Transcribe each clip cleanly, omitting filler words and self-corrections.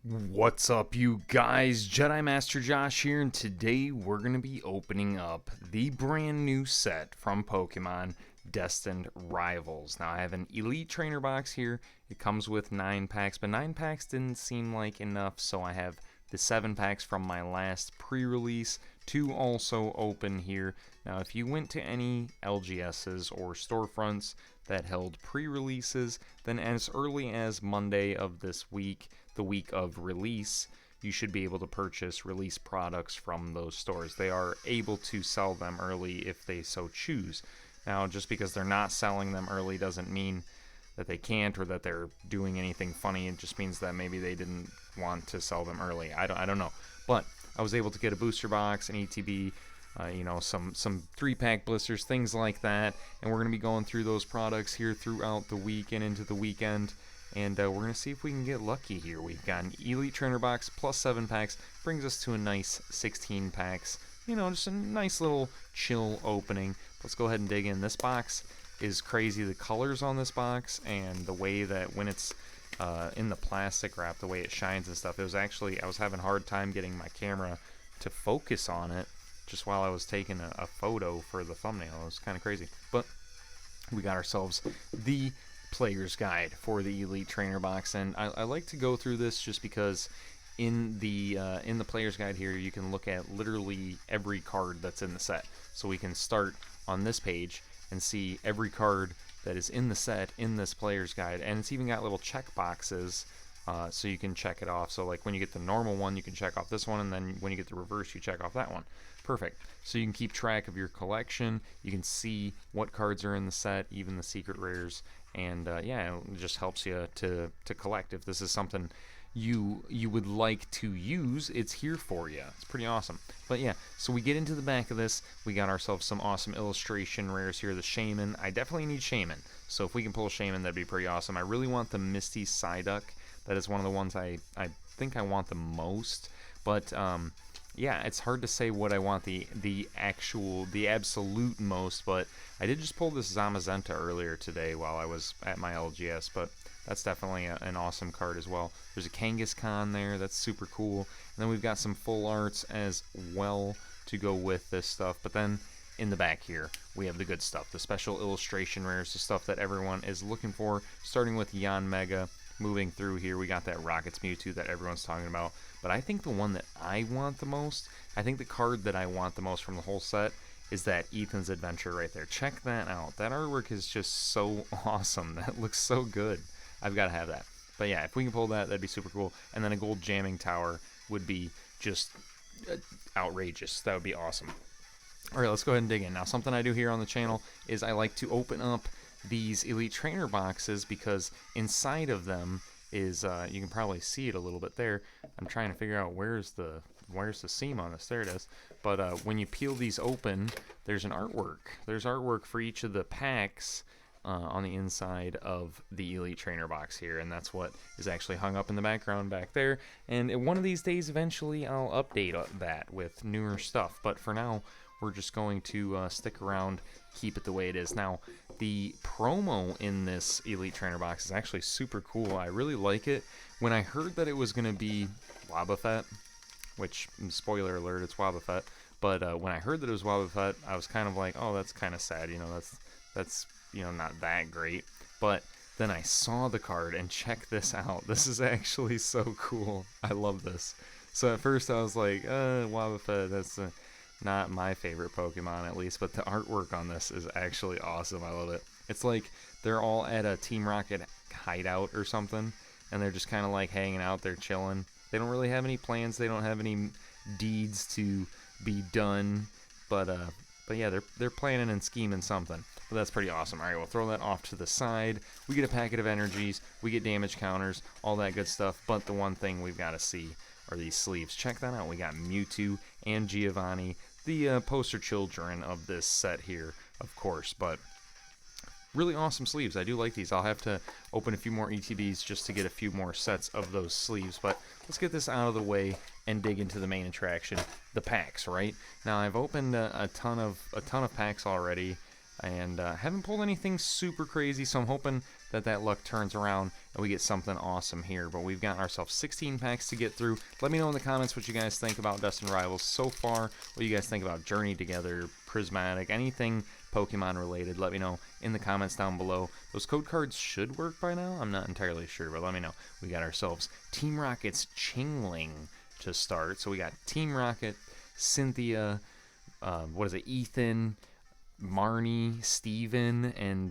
What's up, you guys? Jedi Master Josh here, and today we're going to be opening up the brand new set from Pokemon, Destined Rivals. Now, I have an Elite Trainer box here. It comes with 9 packs, but 9 packs didn't seem like enough, so I have the 7 packs from my last pre-release to also open here. Now, if you went to any LGSs or storefronts that held pre-releases, then as early as Monday of this week, the week of release, you should be able to purchase release products from those stores. They are able to sell them early if they so choose. Now, just because they're not selling them early doesn't mean that they can't or that they're doing anything funny. It just means that maybe they didn't want to sell them early. I don't know. But I was able to get a booster box, an ETB, some 3-pack blisters, things like that. And we're going to be going through those products here throughout the week and into the weekend. And we're going to see if we can get lucky here. We've got an Elite Trainer box plus 7 packs. Brings us to a nice 16 packs. Just a nice little chill opening. Let's go ahead and dig in. This box is crazy. The colors on this box and the way that when it's in the plastic wrap, the way it shines and stuff. It was actually, I was having a hard time getting my camera to focus on it just while I was taking a photo for the thumbnail. It was kind of crazy. But we got ourselves the player's guide for the Elite Trainer box, and I like to go through this just because in the player's guide here you can look at literally every card that's in the set. So we can start on this page and see every card that is in the set in this player's guide, and it's even got little check boxes so you can check it off. So like when you get the normal one, you can check off this one, and then when you get the reverse, you check off that one. Perfect. So you can keep track of your collection. You can see what cards are in the set, even the secret rares, and yeah, it just helps you to collect. If this is something you would like to use, it's here for you. It's pretty awesome. But yeah, so we get into the back of this. We got ourselves some awesome illustration rares here. The Shaman. I definitely need Shaman. So if we can pull a Shaman, that'd be pretty awesome. I really want the Misty Psyduck. That is one of the ones I think I want the most. But yeah, it's hard to say what I want the absolute most, but I did just pull this Zamazenta earlier today while I was at my LGS, but that's definitely an awesome card as well. There's a Kangaskhan there, that's super cool. And then we've got some full arts as well to go with this stuff, but then in the back here, we have the good stuff, the special illustration rares, the stuff that everyone is looking for, starting with Yanmega. Moving through here, we got that Rockets Mewtwo that everyone's talking about, but I think the one that I want the most, I think the card that I want the most from the whole set is that Ethan's Adventure right there. Check that out. That artwork is just so awesome. That looks so good. I've got to have that. But yeah, if we can pull that, that'd be super cool. And then a gold jamming tower would be just outrageous. That would be awesome. All right, let's go ahead and dig in. Now, something I do here on the channel is I like to open up these Elite Trainer boxes because inside of them is, you can probably see it a little bit there. I'm trying to figure out where's the seam on this. There it is. But when you peel these open, there's an artwork. There's artwork for each of the packs on the inside of the Elite Trainer box here, and that's what is actually hung up in the background back there. And one of these days, eventually, I'll update that with newer stuff. But for now, we're just going to stick around, keep it the way it is. Now, the promo in this Elite Trainer box is actually super cool. I really like it. When I heard that it was going to be Wobbuffet, which, spoiler alert, it's Wobbuffet, but when I heard that it was Wobbuffet, I was kind of like, oh, that's kind of sad, that's not that great. But then I saw the card, and check this out. This is actually so cool. I love this. So at first I was like, Wobbuffet, that's not my favorite Pokemon, at least, but the artwork on this is actually awesome. I love it. It's like they're all at a Team Rocket hideout or something, and they're just kind of like hanging out there chilling. They don't really have any plans. They don't have any deeds to be done, but yeah, they're planning and scheming something. But that's pretty awesome. All right, we'll throw that off to the side. We get a packet of energies. We get damage counters, all that good stuff. But the one thing we've got to see are these sleeves. Check that out. We got Mewtwo and Giovanni, the poster children of this set here, of course, but really awesome sleeves. I do like these. I'll have to open a few more ETBs just to get a few more sets of those sleeves, but let's get this out of the way and dig into the main attraction, the packs, right? Now, I've opened a ton of packs already, And haven't pulled anything super crazy, so I'm hoping that that luck turns around and we get something awesome here. But we've got ourselves 16 packs to get through. Let me know in the comments what you guys think about Destined Rivals so far, what you guys think about Journey Together, Prismatic, anything Pokemon related. Let me know in the comments down below. Those code cards should work by now. I'm not entirely sure, but let me know. We got ourselves Team Rocket's Chingling to start. So we got Team Rocket, Cynthia, Ethan, Marnie, Steven, and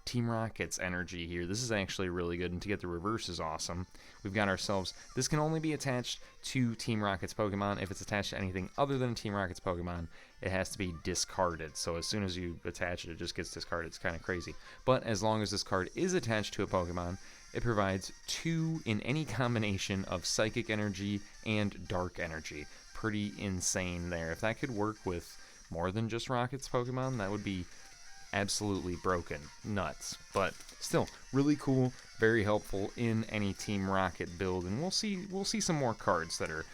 Team Rocket's energy here. This is actually really good, and to get the reverse is awesome. We've got ourselves, this can only be attached to Team Rocket's Pokemon. If it's attached to anything other than Team Rocket's Pokemon, it has to be discarded. So as soon as you attach it, it just gets discarded. It's kind of crazy. But as long as this card is attached to a Pokemon, it provides 2 in any combination of Psychic Energy and Dark Energy. Pretty insane there. If that could work with more than just Rocket's Pokemon, that would be absolutely broken nuts. But still, really cool, very helpful in any Team Rocket build, and we'll see some more cards that are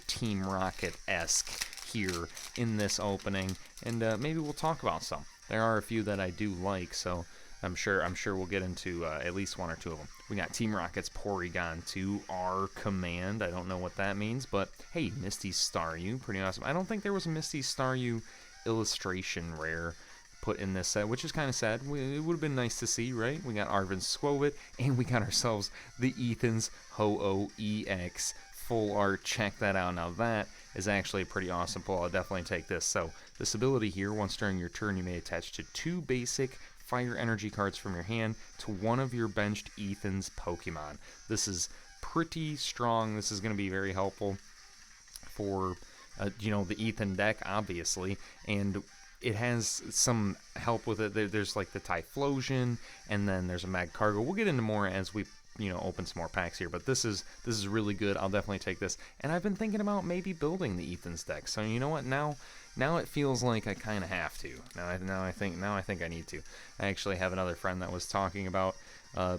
Team Rocket-esque here in this opening, and maybe we'll talk about some. There are a few that I do like, so I'm sure we'll get into at least 1 or 2 of them. We got Team Rocket's Porygon to our command. I don't know what that means, but hey, Misty Staryu, pretty awesome. I don't think there was a Misty Staryu illustration rare put in this set, which is kind of sad. It would have been nice to see, right? We got Arvin Squovit, and we got ourselves the Ethan's Ho-Oh EX full art. Check that out. Now that is actually a pretty awesome pull. I'll definitely take this. So this ability here, once during your turn, you may attach to 2 basic fire energy cards from your hand to one of your benched Ethan's Pokemon. This is pretty strong. This is going to be very helpful for the Ethan deck, obviously, and it has some help with it. There's like the Typhlosion, and then there's a Magcargo. We'll get into more as we open some more packs here, but this is really good. I'll definitely take this, and I've been thinking about maybe building the Ethan's deck. So you know what, now it feels like I kind of have to. Now I think I need to. I actually have another friend that was talking about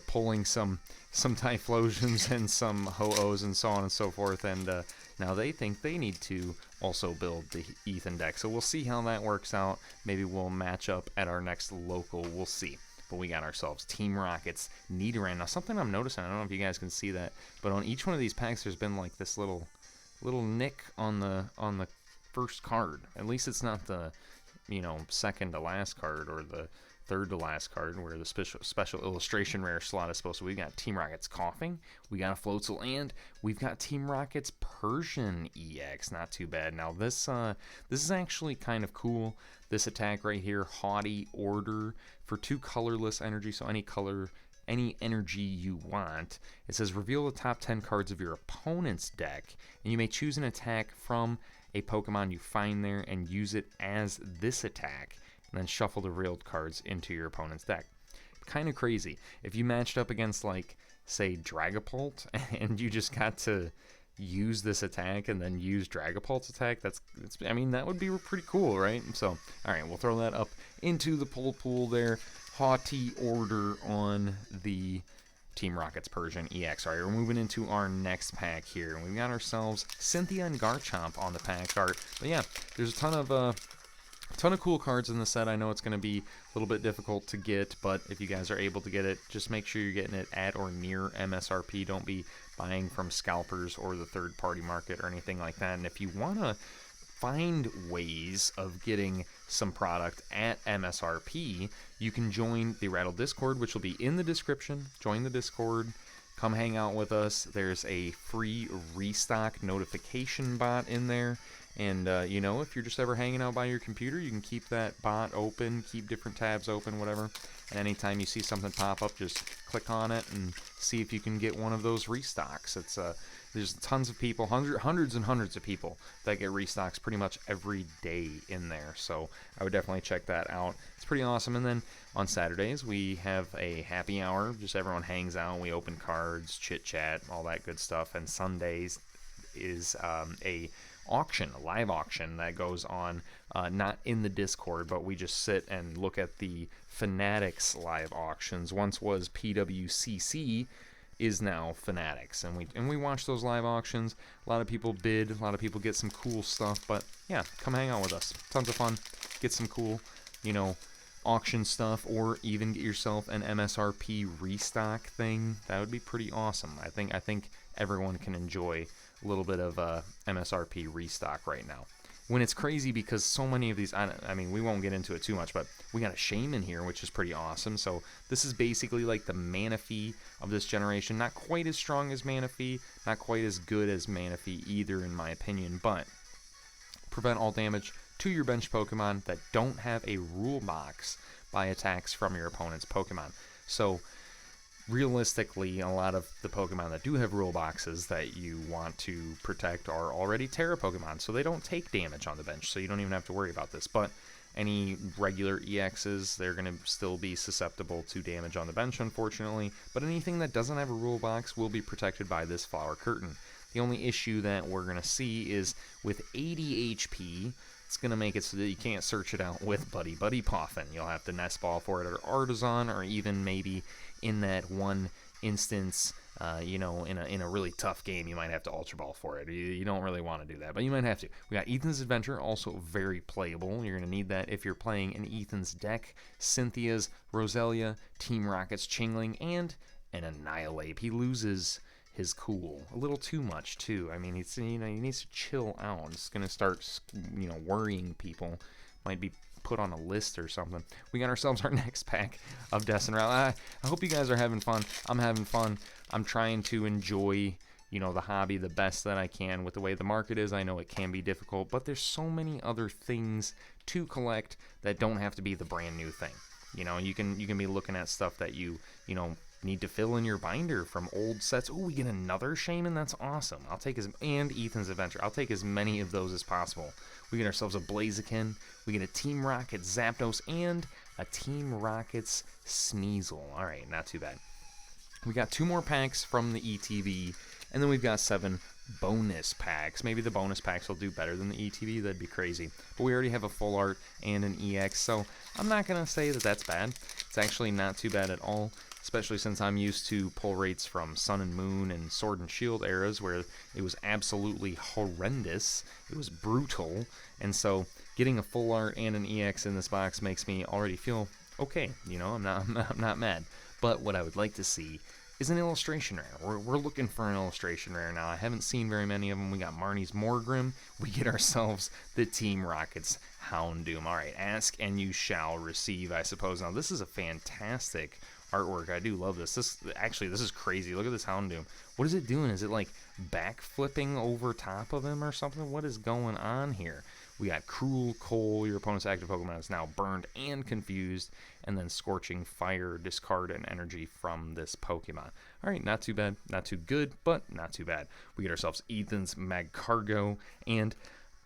pulling some Typhlosions and some Ho-Ohs and so on and so forth, and now they think they need to also build the Ethan deck. So we'll see how that works out. Maybe we'll match up at our next local. We'll see. But we got ourselves Team Rocket's Nidoran. Now something I'm noticing, I don't know if you guys can see that, but on each one of these packs there's been like this little nick on the first card. At least it's not the second to last card or the third to last card where the special illustration rare slot is supposed to. We've got Team Rocket's Coughing, we got a Floatzel, and we've got Team Rocket's Persian EX. Not too bad. Now this is actually kind of cool. This attack right here, Haughty Order, for 2 colorless energy, so any energy you want. It says reveal the top 10 cards of your opponent's deck, and you may choose an attack from a Pokemon you find there and use it as this attack, and then shuffle the revealed cards into your opponent's deck. Kind of crazy. If you matched up against, like, say, Dragapult, and you just got to use this attack and then use Dragapult's attack, that would be pretty cool, right? So, alright, we'll throw that up into the pull pool there. Haughty Order on the Team Rocket's Persian EX. Alright, we're moving into our next pack here. We've got ourselves Cynthia and Garchomp on the pack art. But yeah, there's a ton of cool cards in the set. I know it's going to be a little bit difficult to get, but if you guys are able to get it, just make sure you're getting it at or near MSRP. Don't be buying from scalpers or the third-party market or anything like that. And if you want to find ways of getting some product at MSRP, you can join the Rattle Discord, which will be in the description. Join the Discord. Come hang out with us. There's a free restock notification bot in there. And, if you're just ever hanging out by your computer, you can keep that bot open, keep different tabs open, whatever. And anytime you see something pop up, just click on it and see if you can get one of those restocks. There's tons of people, hundreds and hundreds of people that get restocks pretty much every day in there. So I would definitely check that out. It's pretty awesome. And then on Saturdays, we have a happy hour. Just everyone hangs out. We open cards, chit-chat, all that good stuff. And Sundays is a live auction that goes on, not in the Discord, but we just sit and look at the Fanatics live auctions. Once was PWCC, is now Fanatics, and we watch those live auctions. A lot of people bid, a lot of people get some cool stuff, but yeah, come hang out with us. Tons of fun. Get some cool, auction stuff, or even get yourself an MSRP restock thing. That would be pretty awesome. I think everyone can enjoy a little bit of MSRP restock right now. When it's crazy because so many of these, I mean, we won't get into it too much, but we got a Shaman here, which is pretty awesome. So this is basically like the Manaphy of this generation. Not quite as strong as Manaphy, not quite as good as Manaphy either, in my opinion, but prevent all damage to your bench Pokemon that don't have a rule box by attacks from your opponent's Pokemon. So realistically, a lot of the Pokemon that do have rule boxes that you want to protect are already Terra Pokemon, so they don't take damage on the bench, so you don't even have to worry about this. But any regular EXs, they're going to still be susceptible to damage on the bench, unfortunately. But anything that doesn't have a rule box will be protected by this Flower Curtain. The only issue that we're going to see is with 80 HP, it's going to make it so that you can't search it out with Buddy Puffin. You'll have to Nest Ball for it or Artisan, or even maybe in that one instance, you know, in a really tough game, you might have to Ultra Ball for it. You don't really want to do that, but you might have to. We got Ethan's Adventure, also very playable. You're going to need that if you're playing in Ethan's deck. Cynthia's, Roselia, Team Rocket's Chingling, and an Annihilate. He loses his cool a little too much too. I mean, he's, you know, he needs to chill out. It's gonna start, you know, worrying people. Might be put on a list or something. We got ourselves our next pack of Destined. I hope you guys are having fun. I'm having fun. I'm trying to enjoy, you know, the hobby the best that I can with the way the market is. I know it can be difficult, but there's so many other things to collect that don't have to be the brand new thing. You know, you can be looking at stuff that you know, need to fill in your binder from old sets. Oh, we get another Shaman. That's awesome. I'll take and Ethan's Adventure. I'll take as many of those as possible. We get ourselves a Blaziken. We get a Team Rocket Zapdos and a Team Rocket's Sneasel. All right, not too bad. We got 2 more packs from the ETB, and then we've got 7 bonus packs. Maybe the bonus packs will do better than the ETB. That'd be crazy. But we already have a full art and an EX, so I'm not going to say that that's bad. It's actually not too bad at all, especially since I'm used to pull rates from Sun and Moon and Sword and Shield eras where it was absolutely horrendous. It was brutal. And so getting a full art and an EX in this box makes me already feel okay. You know, I'm not mad. But what I would like to see is an illustration rare. We're looking for an illustration rare now. I haven't seen very many of them. We got Marnie's Morgrim. We get ourselves the Team Rocket's Houndoom. All right, ask and you shall receive, I suppose. Now, this is a fantastic artwork. I do love this. This is crazy. Look at this Houndoom. What is it doing? Is it like backflipping over top of him or something? What is going on here? We got Cruel Coal. Your opponent's active Pokemon is now burned and confused. And then Scorching Fire. Discard an energy from this Pokemon. All right, not too bad. Not too good, but not too bad. We get ourselves Ethan's Magcargo and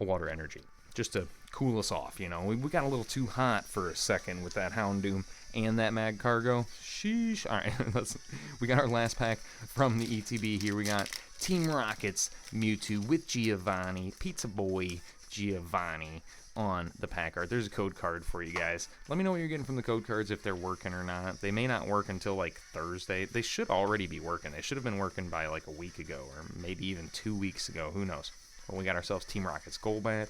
a Water Energy, just to cool us off, you know. We got a little too hot for a second with that Houndoom and that Magcargo. Sheesh. All right, we got our last pack from the ETB here. We got Team Rocket's Mewtwo with Giovanni, Pizza Boy Giovanni on the pack art. There's a code card for you guys. Let me know what you're getting from the code cards, if they're working or not. They may not work until like Thursday. They should already be working. They should have been working by like a week ago or maybe even 2 weeks ago. Who knows? Well, we got ourselves Team Rocket's Golbat,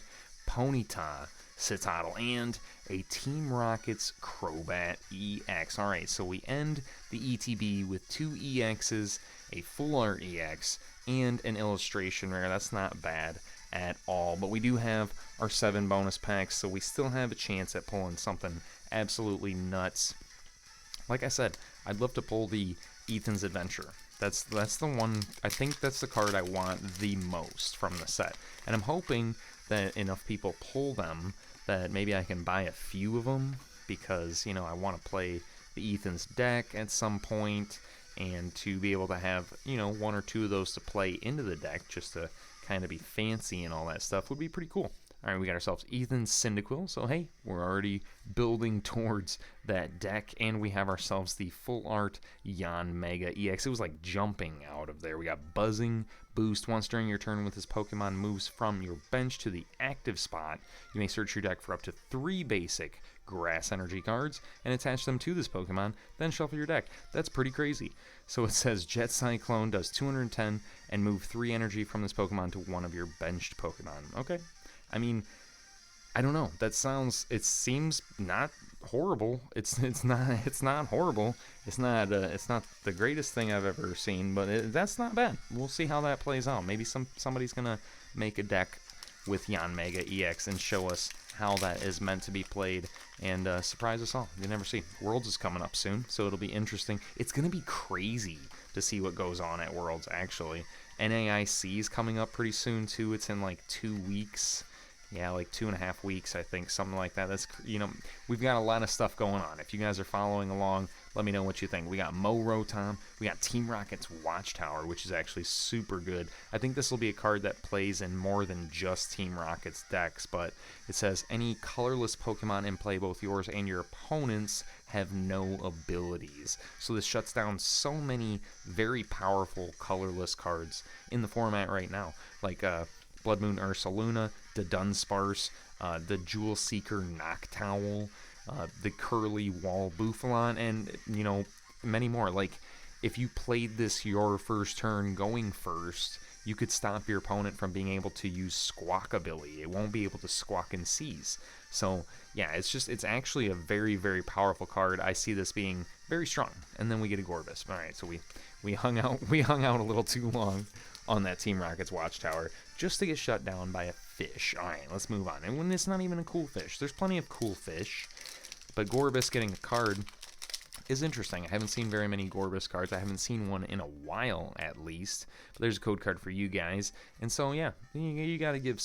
Ponyta, Citadel, and a Team Rocket's Crobat EX. All right, so we end the ETB with 2 EXs, a full art EX, and an illustration rare. That's not bad at all, but we do have our 7 bonus packs, so we still have a chance at pulling something absolutely nuts. Like I said, I'd love to pull the Ethan's Adventure. That's the one. I think that's the card I want the most from the set, and I'm hoping that enough people pull them that maybe I can buy a few of them, because, you know, I want to play the Ethan's deck at some point, and to be able to have, you know, 1 or 2 of those to play into the deck just to kind of be fancy and all that stuff would be pretty cool. All right, we got ourselves Ethan's Cyndaquil, so hey, we're already building towards that deck, and we have ourselves the full art Yanmega EX. It was like jumping out of there. We got Buzzing Boost. Once during your turn with this Pokemon moves from your bench to the active spot, you may search your deck for up to 3 basic Grass Energy cards and attach them to this Pokemon, then shuffle your deck. That's pretty crazy. So it says Jet Cyclone does 210 and move 3 energy from this Pokemon to one of your benched Pokemon. Okay. I mean, I don't know. It seems not horrible. It's not horrible. It's not the greatest thing I've ever seen, but that's not bad. We'll see how that plays out. Maybe somebody's gonna make a deck with Yanmega EX and show us how that is meant to be played and surprise us all. You never see. Worlds is coming up soon, so it'll be interesting. It's gonna be crazy to see what goes on at Worlds. Actually, NAIC is coming up pretty soon too. It's in like 2 weeks. Yeah, like 2.5 weeks, I think, something like that. That's, we've got a lot of stuff going on. If you guys are following along, let me know what you think. We got Mo Rotom, we got Team Rocket's Watchtower, which is actually super good. I think this will be a card that plays in more than just Team Rocket's decks, but it says any colorless Pokemon in play, both yours and your opponents, have no abilities. So this shuts down so many very powerful colorless cards in the format right now, like Blood Moon Ursaluna, the Dunsparce, the Jewel Seeker Noctowl, the Curly Wall Buffalant, and, many more. Like, if you played this your first turn going first, you could stop your opponent from being able to use Squawk ability. It won't be able to Squawk and Seize. So, yeah, it's actually a very, very powerful card. I see this being very strong. And then we get a Gorbis. All right, so we hung out a little too long on that Team Rocket's Watchtower just to get shut down by a fish. All right, let's move on. And when it's not even a cool fish, there's plenty of cool fish, but Gorbis getting a card is interesting. I haven't seen very many Gorbis cards. I haven't seen one in a while, at least. But there's a code card for you guys, and so yeah, you gotta give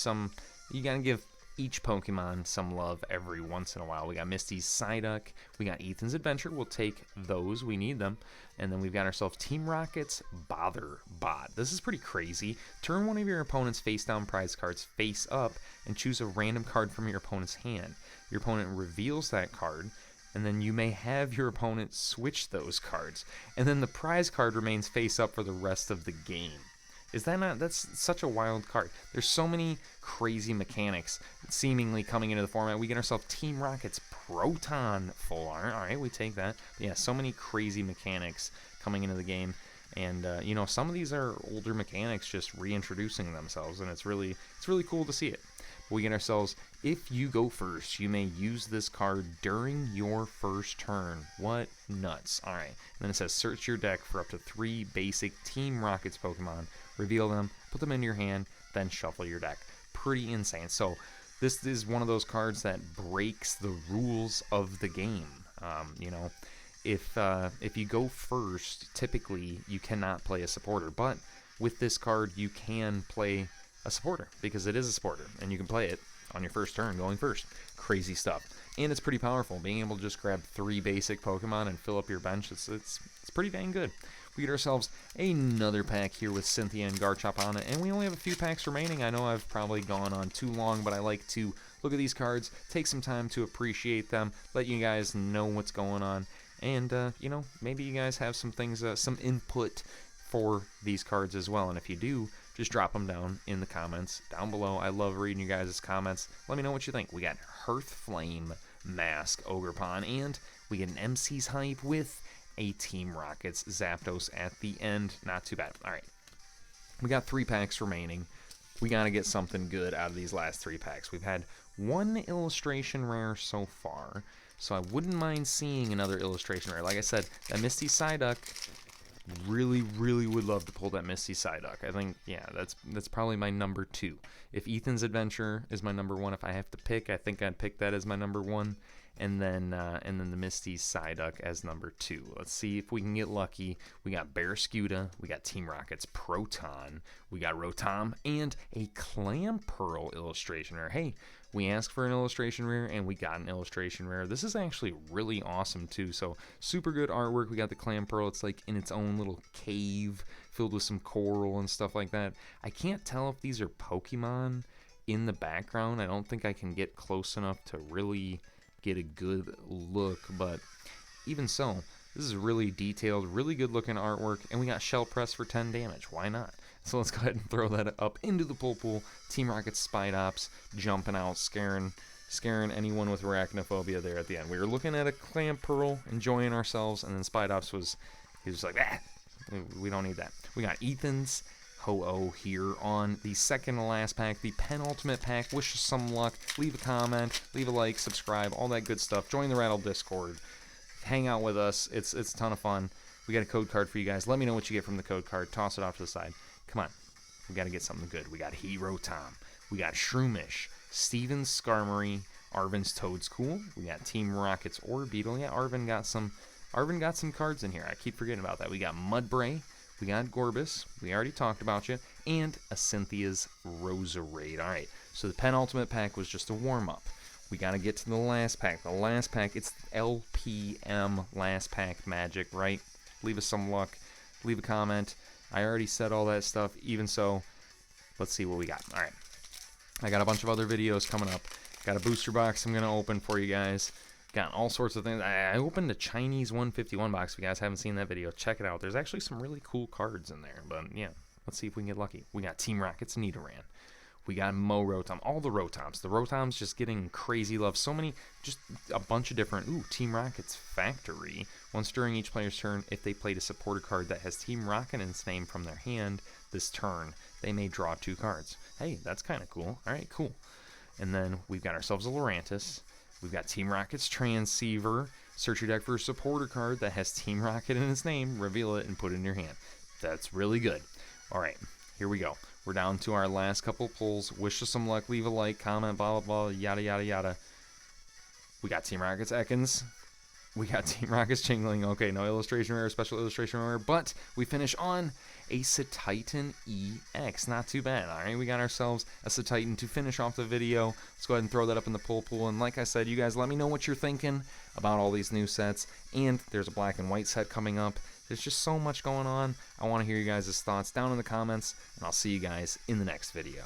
each Pokemon some love every once in a while. We got Misty's Psyduck, we got Ethan's Adventure. We'll take those, we need them. And then we've got ourselves Team Rocket's Bother Bot. This is pretty crazy. Turn one of your opponent's face down prize cards face up and choose a random card from your opponent's hand. Your opponent reveals that card, and then you may have your opponent switch those cards, and then the prize card remains face up for the rest of the game. Is that not? That's such a wild card. There's so many crazy mechanics seemingly coming into the format. We get ourselves Team Rocket's Proton Full Art. All right, we take that. But yeah, so many crazy mechanics coming into the game. And, some of these are older mechanics just reintroducing themselves, and it's really cool to see it. We get ourselves, if you go first, you may use this card during your first turn. What nuts. All right. And then it says, search your deck for up to 3 basic Team Rockets Pokemon, reveal them, put them in your hand, then shuffle your deck. Pretty insane. So this is one of those cards that breaks the rules of the game. If you go first, typically you cannot play a supporter, but with this card you can play a supporter because it is a supporter and you can play it on your first turn going first. Crazy stuff. And it's pretty powerful. Being able to just grab 3 basic Pokemon and fill up your bench, it's pretty dang good. We get ourselves another pack here with Cynthia and Garchomp on it, and we only have a few packs remaining. I know I've probably gone on too long, but I like to look at these cards, take some time to appreciate them, let you guys know what's going on, and maybe you guys have some things, some input for these cards as well. And if you do, just drop them down in the comments down below. I love reading you guys' comments. Let me know what you think. We got Hearthflame Mask Ogerpon, and we get an MC's Hype with a Team Rockets Zapdos at the end. Not too bad. All right, we got 3 packs remaining. We got to get something good out of these last 3 packs. We've had 1 illustration rare so far, so I wouldn't mind seeing another illustration rare. Like I said, that Misty Psyduck, really would love to pull that Misty Psyduck. I think, yeah, that's probably my number 2. If Ethan's Adventure is my number 1, if I have to pick, I think I'd pick that as my number 1, and then the Misty Psyduck as number 2. Let's see if we can get lucky. We got Barraskewda, we got Team Rocket's Proton, we got Rotom, and a Clamperl illustration rare. Hey, we asked for an illustration rare, and we got an illustration rare. This is actually really awesome, too. So, super good artwork. We got the Clamperl. It's like in its own little cave filled with some coral and stuff like that. I can't tell if these are Pokemon in the background. I don't think I can get close enough to really get a good look, but even so, this is really detailed, really good looking artwork, and we got Shell Press for 10 damage. Why not? So let's go ahead and throw that up into the pool. Team Rocket's Spidops jumping out, scaring anyone with arachnophobia there at the end. We were looking at a Clamperl, enjoying ourselves, and then Spidops he was like, we don't need that. We got Ethan's Ho-Oh here on the second to last pack, the penultimate pack. Wish us some luck. Leave a comment, leave a like, subscribe, all that good stuff. Join the Rattle Discord. Hang out with us. It's a ton of fun. We got a code card for you guys. Let me know what you get from the code card. Toss it off to the side. Come on. We got to get something good. We got Hero Tom. We got Shroomish. Steven Skarmory. Arvin's Toadscool. We got Team Rocket's Orbeetle. Yeah, Arvin got some cards in here. I keep forgetting about that. We got Mudbray. We got Gorbis. We already talked about you. And a Cynthia's Roserade. All right. So the penultimate pack was just a warm-up. We got to get to the last pack. The last pack, it's LPM last pack magic, right? Leave us some luck. Leave a comment. I already said all that stuff. Even so, let's see what we got. All right. I got a bunch of other videos coming up. Got a booster box I'm going to open for you guys. Got all sorts of things. I opened a Chinese 151 box. If you guys haven't seen that video, check it out. There's actually some really cool cards in there. But, yeah, let's see if we can get lucky. We got Team Rocket's Nidoran. We got Rotom. All the Rotoms. The Rotoms just getting crazy love. So many, just a bunch of different. Ooh, Team Rocket's Factory. Once during each player's turn, if they played a supporter card that has Team Rocket in its name from their hand this turn, they may draw 2 cards. Hey, that's kind of cool. All right, cool. And then we've got ourselves a Lurantis. We've got Team Rocket's Transceiver. Search your deck for a supporter card that has Team Rocket in its name. Reveal it and put it in your hand. That's really good. All right, here we go. We're down to our last couple pulls. Wish us some luck. Leave a like, comment, blah, blah, blah, yada, yada, yada. We got Team Rocket's Ekans. We got Team Rocket's Chingling. Okay, no illustration rare, special illustration rare, but we finish on a Cetitan EX. Not too bad. All right, we got ourselves a Cetitan to finish off the video. Let's go ahead and throw that up in the pull pool. And like I said, you guys let me know what you're thinking about all these new sets. And there's a black and white set coming up. There's just so much going on. I want to hear you guys' thoughts down in the comments, and I'll see you guys in the next video.